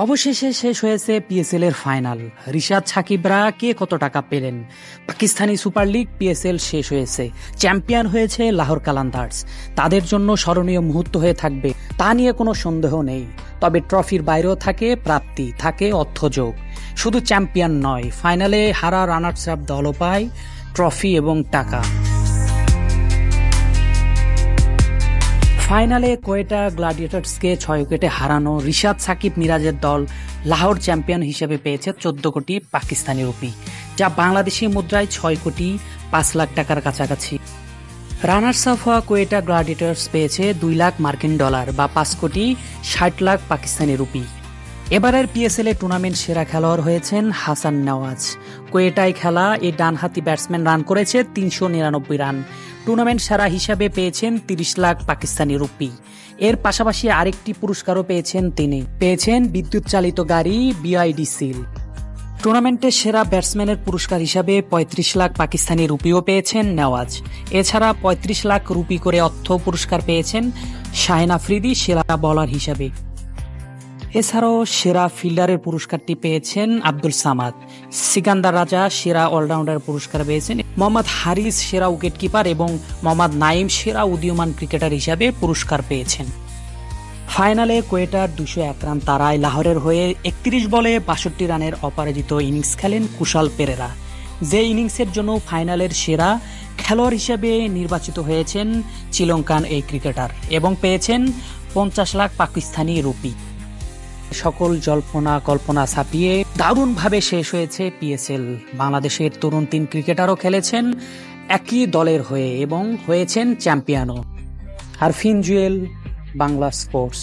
অবশেষে শেষ হয়েছে পিএসএল এর ফাইনাল। রিশাদ সাকিবরা কে কত টাকা পেলেন? পাকিস্তানি সুপার লিগ পিএসএল শেষ হয়েছে, চ্যাম্পিয়ন হয়েছে লাহোর কালান্দার্স। তাদের জন্য স্মরণীয় মুহূর্ত হয়ে থাকবে, তা নিয়ে কোনো সন্দেহ নেই। তবে ট্রফির বাইরেও থাকে প্রাপ্তি, থাকে অর্থযোগ। শুধু চ্যাম্পিয়ন নয়, ফাইনালে হারা রানার্স আপ দলও পায় ট্রফি এবং টাকা। ফাইনালে কোয়েটা গ্ল্যাডিয়েটর্সকে 6 উইকেটে হারানো রিশাদ সাকিব মিরাজের দল লাহোর চ্যাম্পিয়ন হিসেবে পেয়েছে 14 কোটি পাকিস্তানি রুপি, যা বাংলাদেশি মুদ্রায় 6 কোটি 5 লাখ টাকার কাছাকাছি। রানার্স আপ হওয়া কোয়েটা গ্ল্যাডিয়েটর্স পেয়েছে 2 লাখ মার্কিন ডলার বা 5 কোটি 60 লাখ পাকিস্তানি রুপি। এবারের পিএসএল টুর্নামেন্ট সেরা খেলোয়াড় হয়েছেন হাসান নেওয়াজ। কোয়েটায় খেলা এই ডানহাতি ব্যাটসম্যান রান করেছে 399 রান। টুর্নামেন্ট সেরা হিসাবে পেয়েছেন 30 লাখ পাকিস্তানি রুপি। এর পাশাপাশি আরেকটি পুরস্কারও পেয়েছেন তিনি, বিদ্যুৎ চালিত গাড়ি বিআইডি সিল। টুর্নামেন্টের সেরা ব্যাটসম্যানের পুরস্কার হিসাবে 35 লাখ পাকিস্তানি রুপিও পেয়েছেন নেওয়াজ। এছাড়া 35 লাখ রুপি করে অর্থ পুরস্কার পেয়েছেন শাহিন আফ্রিদি সেরা বোলার হিসাবে। এছাড়াও সেরা ফিল্ডারের পুরস্কারটি পেয়েছেন আব্দুল সামাদ। সিকান্দার রাজা সেরা অলরাউন্ডার পুরস্কার পেয়েছেন। মোহাম্মদ হারিস সেরা উইকেটকিপার এবং মোহাম্মদ নাইম সেরা উদীয়মান ক্রিকেটার হিসাবে পুরস্কার পেয়েছেন। ফাইনালে কোয়েটার 201 রান তাড়ায় লাহোরের হয়ে 31 বলে 62 রানের অপরাজিত ইনিংস খেলেন কুশাল পেরেরা, যে ইনিংসের জন্য ফাইনালের সেরা খেলোয়াড় হিসেবে নির্বাচিত হয়েছেন শ্রীলঙ্কান এই ক্রিকেটার এবং পেয়েছেন 50 লাখ পাকিস্তানি রুপি। সকল জল্পনা কল্পনা ছাপিয়ে দারুণভাবে শেষ হয়েছে পিএসএল। বাংলাদেশের তরুণ 3 ক্রিকেটারও খেলেছেন একই দলের হয়ে এবং হয়েছেন চ্যাম্পিয়নও। আরফিন জুয়েল, বাংলা স্পোর্টস।